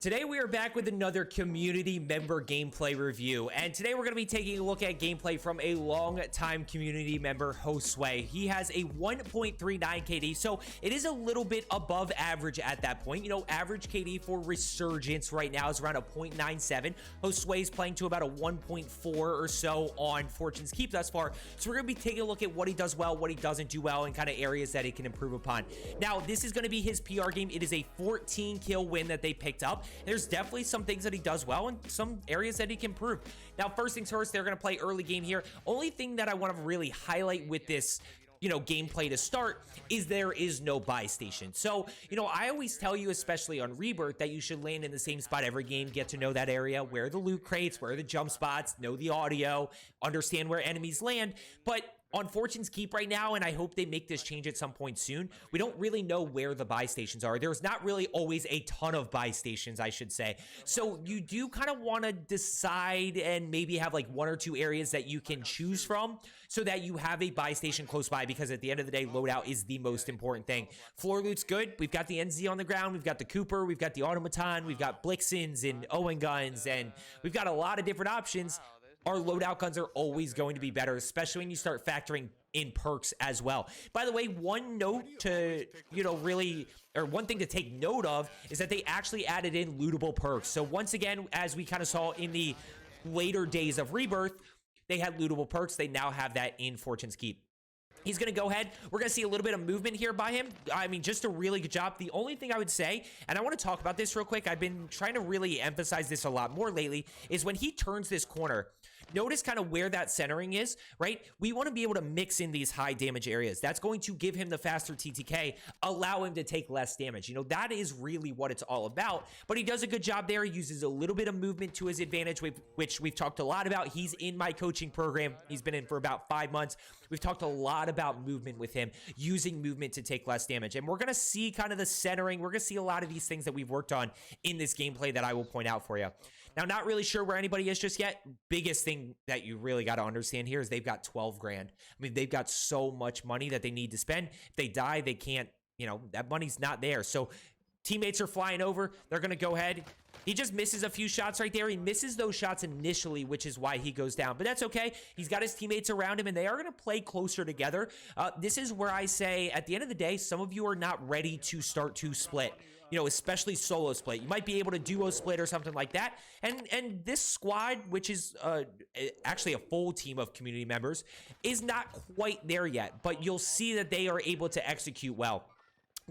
Today we are back with another community member gameplay review, and today we're going to be taking a look at gameplay from a long-time community member, JOESUE. He has a 1.39 KD, so it is a little bit above average at that point. You know, average KD for Resurgence right now is around a 0.97. JOESUE is playing to about a 1.4 or so on Fortune's Keep thus far, so we're going to be taking a look at what he does well, what he doesn't do well, and kind of areas that he can improve upon. Now, this is going to be his PR game. It is a 14-kill win that they picked up. There's definitely some things that he does well and some areas that he can improve. Now, first things first, they're going to play early game here. Only thing that I want to really highlight with this, gameplay to start is there is no buy station. So, I always tell you, especially on Rebirth, that you should land in the same spot every game, get to know that area, where the loot crates, where the jump spots, know the audio, understand where enemies land. But on Fortune's Keep right now, and I hope they make this change at some point soon, we don't really know where the buy stations are. There's not really always a ton of buy stations, I should say. So you do kind of want to decide and maybe have like one or two areas that you can choose from so that you have a buy station close by, because at the end of the day, loadout is the most important thing. Floor loot's good. We've got the NZ on the ground. We've got the Cooper. We've got the Automaton. We've got Blixens and Owen guns, and we've got a lot of different options. Our loadout guns are always going to be better, especially when you start factoring in perks as well. By the way, one note to, one thing to take note of is that they actually added in lootable perks. So once again, as we kind of saw in the later days of Rebirth, they had lootable perks. They now have that in Fortune's Keep. He's going to go ahead. We're going to see a little bit of movement here by him. I mean, just a really good job. The only thing I would say, and I want to talk about this real quick, I've been trying to really emphasize this a lot more lately, is when he turns this corner, notice kind of where that centering is, right? We want to be able to mix in these high damage areas. That's going to give him the faster TTK, allow him to take less damage. That is really what it's all about. But he does a good job there. He uses a little bit of movement to his advantage, which we've talked a lot about. He's in my coaching program. He's been in for about 5 months. We've talked a lot about movement with him, using movement to take less damage. And we're going to see kind of the centering. We're going to see a lot of these things that we've worked on in this gameplay that I will point out for you. Now, not really sure where anybody is just yet. Biggest thing that you really got to understand here is they've got 12 grand. I mean, they've got so much money that they need to spend. If they die, they can't, that money's not there. So teammates are flying over. They're going to go ahead. He just misses a few shots right there. He misses those shots initially, which is why he goes down. But that's okay. He's got his teammates around him, and they are going to play closer together. This is where I say, at the end of the day, some of you are not ready to start to split. Especially solo split. You might be able to duo split or something like that. And this squad, which is actually a full team of community members, is not quite there yet. But you'll see that they are able to execute well.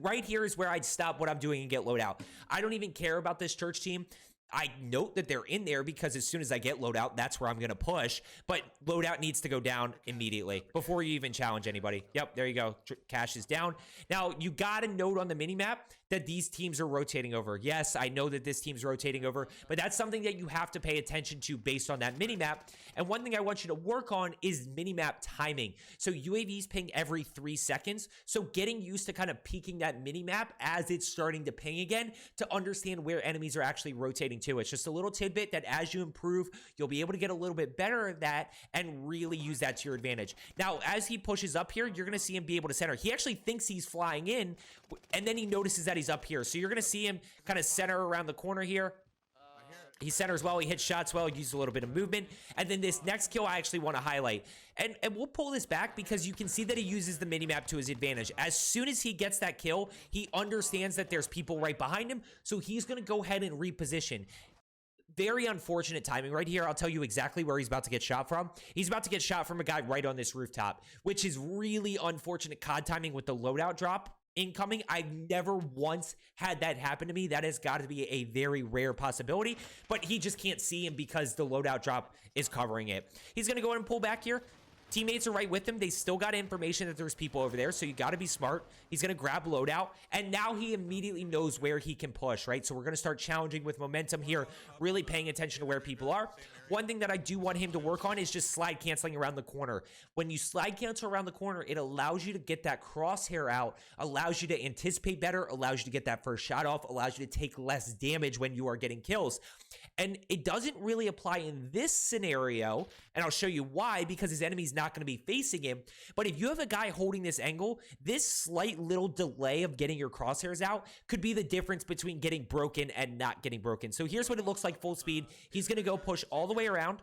Right here is where I'd stop what I'm doing and get loadout. I don't even care about this church team. I note that they're in there because as soon as I get loadout, that's where I'm going to push. But loadout needs to go down immediately before you even challenge anybody. Yep, there you go. Cash is down. Now, you got to note on the minimap that these teams are rotating over. Yes, I know that this team's rotating over, but that's something that you have to pay attention to based on that minimap. And one thing I want you to work on is minimap timing. So UAVs ping every 3 seconds. So getting used to kind of peeking that minimap as it's starting to ping again to understand where enemies are actually rotating to. It's just a little tidbit that as you improve, you'll be able to get a little bit better at that and really use that to your advantage. Now, as he pushes up here, you're going to see him be able to center. He actually thinks he's flying in, and then he notices that he's up here. So you're going to see him kind of center around the corner here. He centers well, he hits shots well, he uses a little bit of movement. And then this next kill I actually want to highlight. And we'll pull this back because you can see that he uses the minimap to his advantage. As soon as he gets that kill, he understands that there's people right behind him, so he's going to go ahead and reposition. Very unfortunate timing right here. I'll tell you exactly where he's about to get shot from. He's about to get shot from a guy right on this rooftop, which is really unfortunate COD timing with the loadout drop incoming. I've never once had that happen to me. That has got to be a very rare possibility, but he just can't see him because the loadout drop is covering it. He's going to go ahead and pull back here. Teammates are right with him. They still got information that there's people over there, so you got to be smart. He's going to grab loadout, and now he immediately knows where he can push, right? So we're going to start challenging with momentum here, really paying attention to where people are. One thing that I do want him to work on is just slide canceling around the corner. When you slide cancel around the corner, it allows you to get that crosshair out, allows you to anticipate better, allows you to get that first shot off, allows you to take less damage when you are getting kills. And it doesn't really apply in this scenario, and I'll show you why, because his enemy's not going to be facing him. But if you have a guy holding this angle, this slight little delay of getting your crosshairs out could be the difference between getting broken and not getting broken. So here's what it looks like full speed. He's going to go push all the way around.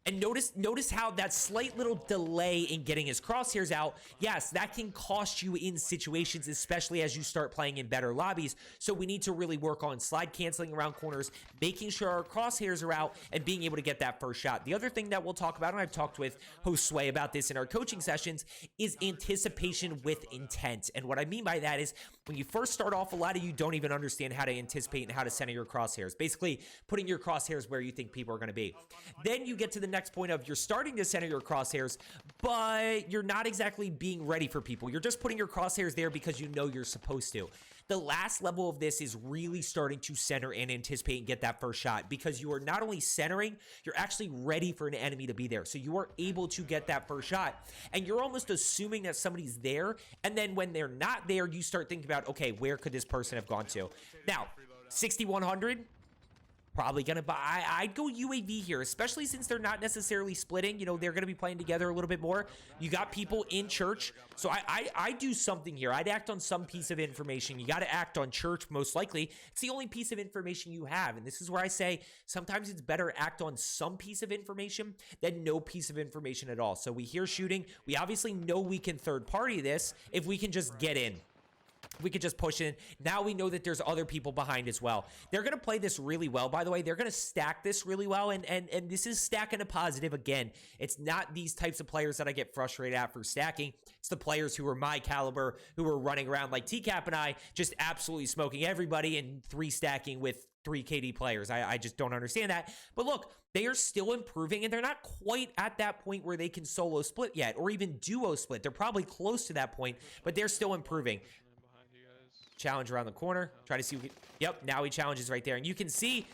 And notice how that slight little delay in getting his crosshairs out, yes, that can cost you in situations, especially as you start playing in better lobbies. So we need to really work on slide canceling around corners, making sure our crosshairs are out, and being able to get that first shot. The other thing that we'll talk about, and I've talked with JOESUE about this in our coaching sessions, is anticipation with intent. And what I mean by that is when you first start off, a lot of you don't even understand how to anticipate and how to center your crosshairs. Basically, putting your crosshairs where you think people are going to be. Then you get to the next point of you're starting to center your crosshairs, but you're not exactly being ready for people. You're just putting your crosshairs there because you know you're supposed to. The last level of this is really starting to center and anticipate and get that first shot, because you are not only centering, you're actually ready for an enemy to be there. So you are able to get that first shot, and you're almost assuming that somebody's there. And then when they're not there, you start thinking about, okay, where could this person have gone to? Now, 6,100. Probably gonna buy. I'd go UAV here, especially since they're not necessarily splitting. You know, they're gonna be playing together a little bit more. You got people in church, so I do something here. I'd act on some piece of information. You got to act on church, most likely. It's the only piece of information you have, and this is where I say sometimes it's better to act on some piece of information than no piece of information at all. So we hear shooting. We obviously know we can third party this if we can just get in. We could just push in. Now we know that there's other people behind as well. They're going to play this really well, by the way. They're going to stack this really well, and this is stacking a positive. Again, it's not these types of players that I get frustrated at for stacking. It's the players who are my caliber, who are running around like TCap and I, just absolutely smoking everybody and 3 stacking with 3 KD players. I just don't understand that. But look, they are still improving, and they're not quite at that point where they can solo split yet, or even duo split. They're probably close to that point, but they're still improving. Challenge around the corner. Try to see. Yep, now he challenges right there. And you can see,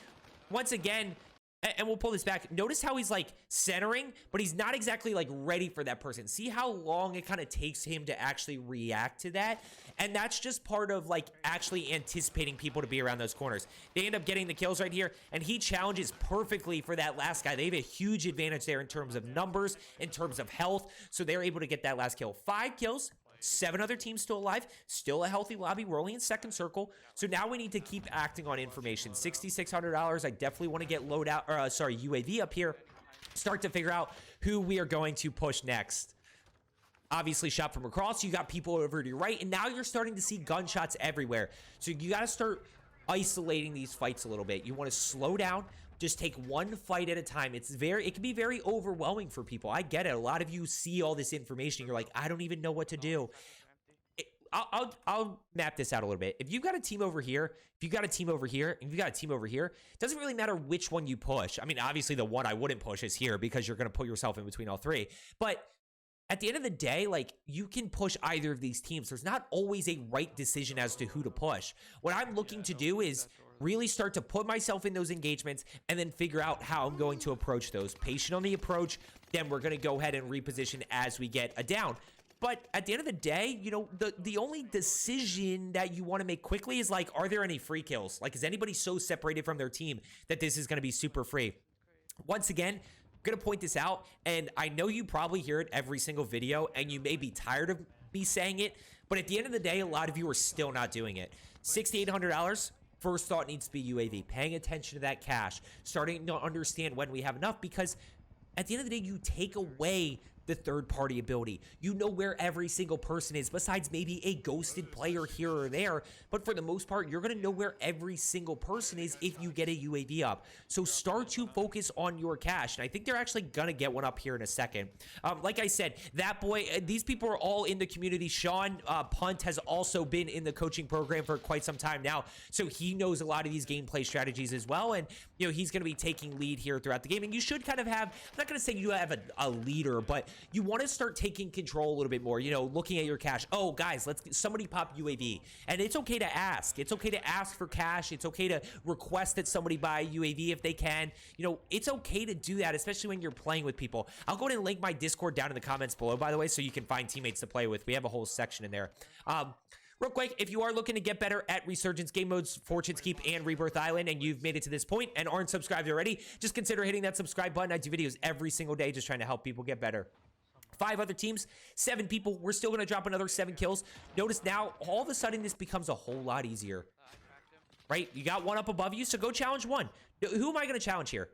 once again, and we'll pull this back. Notice how he's like centering, but he's not exactly like ready for that person. See how long it kind of takes him to actually react to that? And that's just part of like actually anticipating people to be around those corners. They end up getting the kills right here, and he challenges perfectly for that last guy. They have a huge advantage there in terms of numbers, in terms of health. So they're able to get that last kill. 5 kills. 7 other teams still alive, still a healthy lobby. We're only in second circle, so now we need to keep acting on information. $6,600. I definitely want to get UAV up here. Start to figure out who we are going to push next. Obviously, shot from across. You got people over to your right, and now you're starting to see gunshots everywhere. So you got to start isolating these fights a little bit. You want to slow down. Just take one fight at a time. It can be very overwhelming for people. I get it. A lot of you see all this information. You're like, I don't even know what to do. I'll map this out a little bit. If you've got a team over here, if you got a team over here, and you've got a team over here, it doesn't really matter which one you push. I mean, obviously the one I wouldn't push is here because you're going to put yourself in between all 3. But at the end of the day, like, you can push either of these teams. There's not always a right decision as to who to push. What I'm looking to do is really start to put myself in those engagements and then figure out how I'm going to approach those. Patient on the approach, then we're going to go ahead and reposition as we get a down. But at the end of the day, you know, the only decision that you want to make quickly is like, are there any free kills? Like, is anybody so separated from their team that this is going to be super free? Once again, I'm going to point this out, and I know you probably hear it every single video, and you may be tired of me saying it, but at the end of the day, a lot of you are still not doing it. $6,800. First thought needs to be UAV. Paying attention to that cash. Starting to understand when we have enough, because at the end of the day, you take away the third-party ability. You know where every single person is, besides maybe a ghosted player here or there. But for the most part, you're going to know where every single person is if you get a UAV up. So start to focus on your cash. And I think they're actually going to get one up here in a second. Like I said, that boy, these people are all in the community. Sean Punt has also been in the coaching program for quite some time now. So he knows a lot of these gameplay strategies as well. And, you know, he's going to be taking lead here throughout the game. And you should kind of have, I'm not going to say you have a leader, but you want to start taking control a little bit more, you know, looking at your cash. Oh, guys, somebody pop UAV. And it's okay to ask. It's okay to ask for cash. It's okay to request that somebody buy UAV if they can. You know, it's okay to do that, especially when you're playing with people. I'll go ahead and link my Discord down in the comments below, by the way, so you can find teammates to play with. We have a whole section in there. Real quick, if you are looking to get better at Resurgence game modes, Fortune's Keep, and Rebirth Island, and you've made it to this point and aren't subscribed already, just consider hitting that subscribe button. I do videos every single day just trying to help people get better. 5 other teams, 7 people. We're still going to drop another 7 kills. Notice now, all of a sudden, this becomes a whole lot easier. Right? You got one up above you, so go challenge one. Who am I going to challenge here?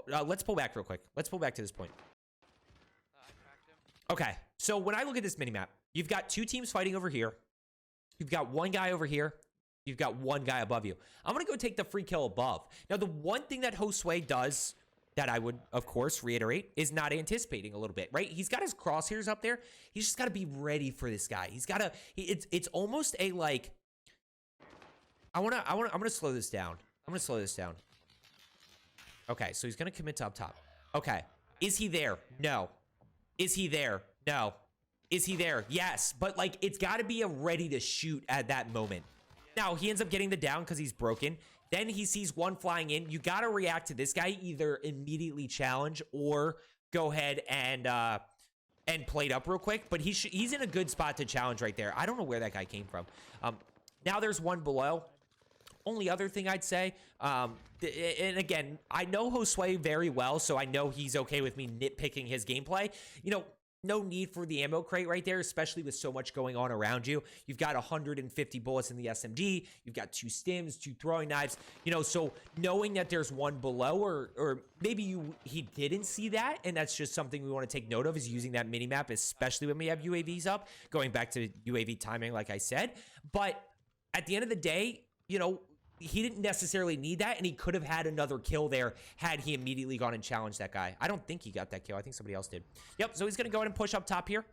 Let's pull back real quick. Let's pull back to this point. Okay, so when I look at this minimap, you've got 2 teams fighting over here. You've got 1 guy over here. You've got 1 guy above you. I'm going to go take the free kill above. Now, the one thing that JOESUE does that I would, of course, reiterate is not anticipating a little bit, right? He's got his crosshairs up there. He's just got to be ready for this guy. He's got to, it's almost a like, I'm going to slow this down. I'm going to slow this down. Okay, so he's going to commit to up top. Okay, is he there? No. Is he there? No. Is he there? Yes. But, like, it's got to be a ready to shoot at that moment. Now, he ends up getting the down because he's broken. Then he sees one flying in. You got to react to this guy, either immediately challenge or go ahead and play it up real quick. But he's in a good spot to challenge right there. I don't know where that guy came from. Now there's one below. Only other thing I'd say, and again, I know JOESUE very well, so I know he's okay with me nitpicking his gameplay. You know, no need for the ammo crate right there, especially with so much going on around you. You've got 150 bullets in the SMG. You've got 2 stims, 2 throwing knives. You know, so knowing that there's one below, or maybe he didn't see that, and that's just something we want to take note of, is using that minimap, especially when we have UAVs up. Going back to UAV timing, like I said. But at the end of the day, you know, he didn't necessarily need that, and he could have had another kill there had he immediately gone and challenged that guy. I don't think he got that kill. I think somebody else did. Yep, so he's going to go ahead and push up top here.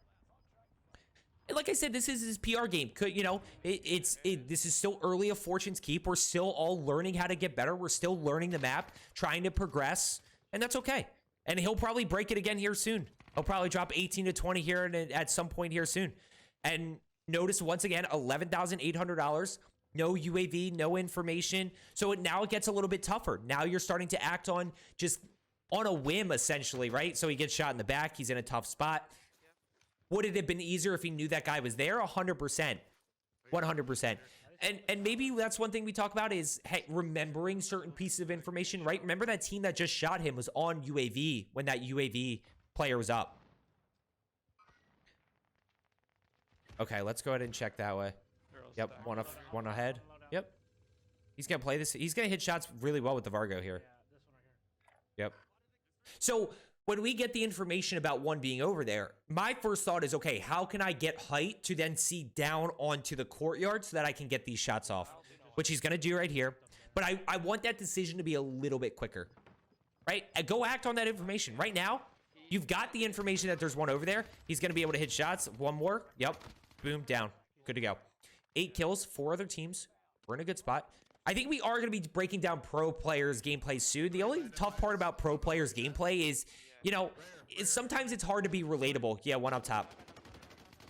And like I said, this is his PR game. You know, this is still early of Fortune's Keep. We're still all learning how to get better. We're still learning the map, trying to progress, and that's okay. And he'll probably break it again here soon. He'll probably drop 18 to 20 here at some point here soon. And notice, once again, $11,800. No UAV, no information. So now it gets a little bit tougher. Now you're starting to act on just on a whim, essentially, right? So he gets shot in the back. He's in a tough spot. Would it have been easier if he knew that guy was there? 100%. 100%. And maybe that's one thing we talk about is, hey, remembering certain pieces of information, right? Remember that team that just shot him was on UAV when that UAV player was up. Okay, let's go ahead and check that way. Yep, one ahead. Yep. He's going to play this. He's going to hit shots really well with the Vargo here. Yep. So when we get the information about one being over there, my first thought is, okay, how can I get height to then see down onto the courtyard so that I can get these shots off? Which he's going to do right here. But I want that decision to be a little bit quicker. Right? Go act on that information. Right now, you've got the information that there's one over there. He's going to be able to hit shots. One more. Yep. Boom. Down. Good to go. 8 kills, 4 other teams. We're in a good spot. I think we are going to be breaking down pro players' gameplay soon. The only tough part about pro players' gameplay is, you know, sometimes it's hard to be relatable. Yeah, one up top.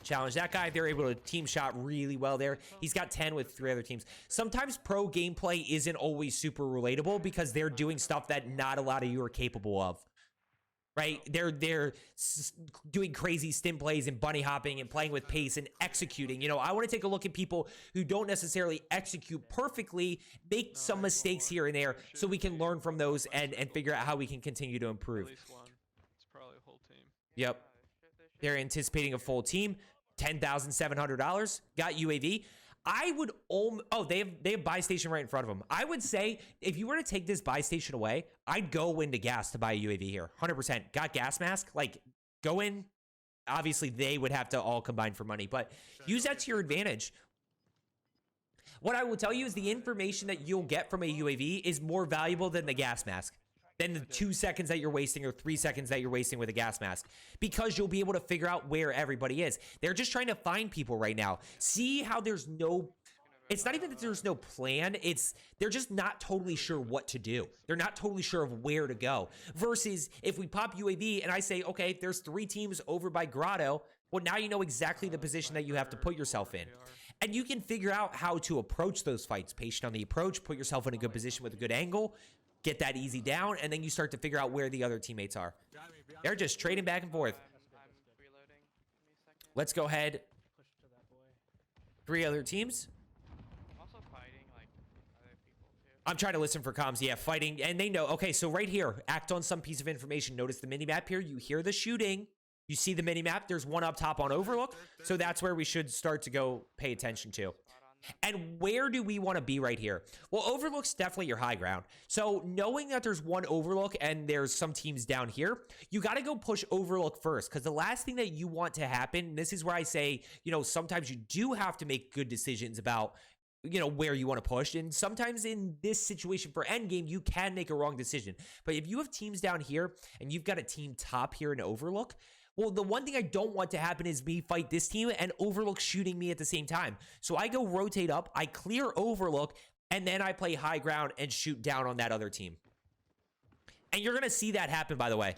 Challenge that guy. They're able to team shot really well there. He's got 10 with 3 other teams. Sometimes pro gameplay isn't always super relatable because they're doing stuff that not a lot of you are capable of. Right? They're doing crazy stim plays and bunny hopping and playing with pace and executing. You know, I want to take a look at people who don't necessarily execute perfectly, make some mistakes here and there, so we can learn from those and figure out how we can continue to improve. It's probably a whole team. Yep. They're anticipating a full team. $10,700. Got UAV. I would they have buy station right in front of them. I would say if you were to take this buy station away, I'd go into gas to buy a UAV here. 100%. Got gas mask? Like, go in. Obviously, they would have to all combine for money, but use that to your advantage. What I will tell you is the information that you'll get from a UAV is more valuable than the gas mask. Than the 2 seconds that you're wasting or 3 seconds that you're wasting with a gas mask, because you'll be able to figure out where everybody is. They're just trying to find people right now. See how there's no, it's not even that there's no plan. It's they're just not totally sure what to do. They're not totally sure of where to go. Versus if we pop UAV and I say, okay, there's 3 teams over by Grotto. Well, now you know exactly the position that you have to put yourself in. And you can figure out how to approach those fights. Patient on the approach, put yourself in a good position with a good angle, get that easy down, and then you start to figure out where the other teammates are. They're just trading back and forth. Let's go ahead. 3 other teams. I'm also fighting like other people too. I'm trying to listen for comms. Yeah, fighting. And they know. Okay, so right here, act on some piece of information. Notice the mini-map here. You hear the shooting. You see the mini-map. There's one up top on Overlook. So that's where we should start to go pay attention to. And where do we want to be right here? Well, Overlook's definitely your high ground. So knowing that there's one Overlook and there's some teams down here, you got to go push Overlook first. Because the last thing that you want to happen, and this is where I say, you know, sometimes you do have to make good decisions about, you know, where you want to push. And sometimes in this situation for endgame, you can make a wrong decision. But if you have teams down here and you've got a team top here in Overlook, well, the one thing I don't want to happen is me fight this team and Overlook shooting me at the same time. So I go rotate up, I clear Overlook, and then I play high ground and shoot down on that other team. And you're going to see that happen, by the way.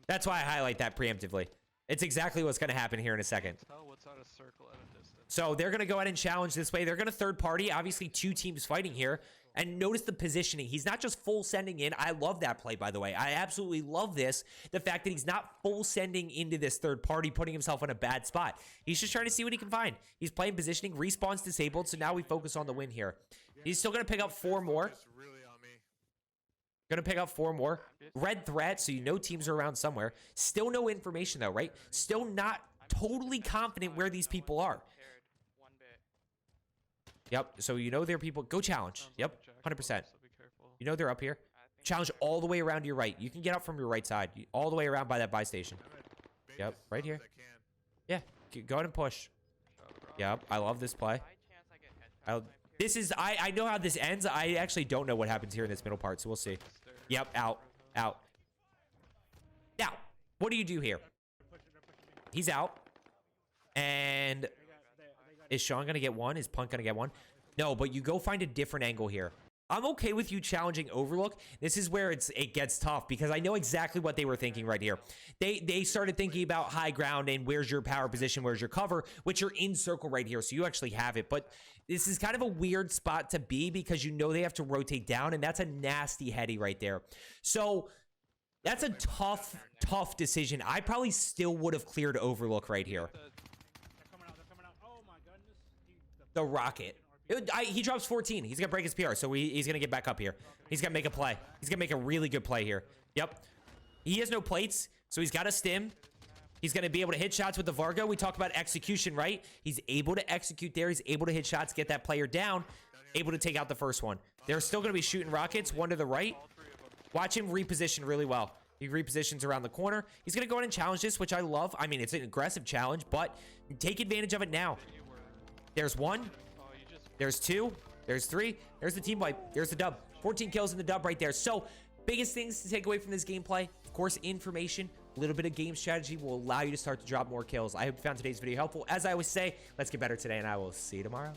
That's why I highlight that preemptively. It's exactly what's going to happen here in a second. Tell what's out of circle at a distance. So they're going to go ahead and challenge this way. They're going to third party. Obviously, 2 teams fighting here. And notice the positioning. He's not just full sending in. I love that play, by the way. I absolutely love this. The fact that he's not full sending into this third party, putting himself in a bad spot. He's just trying to see what he can find. He's playing positioning. Respawn's disabled, so now we focus on the win here. He's still going to pick up 4 more. Going to pick up 4 more. Red threat, so you know teams are around somewhere. Still no information, though, right? Still not totally confident where these people are. Yep, so you know there are people. Go challenge. Yep, 100%. You know they're up here. Challenge all the way around to your right. You can get up from your right side. All the way around by that buy station. Yep, right here. Yeah, go ahead and push. Yep, I love this play. I know how this ends. I actually don't know what happens here in this middle part, so we'll see. Yep, out. Now, what do you do here? He's out. And is Sean going to get one? Is Punk going to get one? No, but you go find a different angle here. I'm okay with you challenging Overlook. This is where it gets tough because I know exactly what they were thinking right here. They started thinking about high ground and where's your power position, where's your cover, which are in circle right here. So you actually have it. But this is kind of a weird spot to be because you know they have to rotate down, and that's a nasty heady right there. So that's a tough decision. I probably still would have cleared Overlook right here. The rocket. He drops 14. He's going to break his PR, so he's going to get back up here. He's going to make a play. He's going to make a really good play here. Yep. He has no plates, so he's got a stim. He's going to be able to hit shots with the Vargo. We talk about execution, right? He's able to execute there. He's able to hit shots, get that player down, able to take out the first one. They're still going to be shooting rockets, one to the right. Watch him reposition really well. He repositions around the corner. He's going to go in and challenge this, which I love. I mean, it's an aggressive challenge, but take advantage of it now. There's 1. There's 2. There's 3. There's the team wipe. There's the dub. 14 kills in the dub right there. So, biggest things to take away from this gameplay, of course, information. A little bit of game strategy will allow you to start to drop more kills. I hope you found today's video helpful. As I always say, let's get better today, and I will see you tomorrow.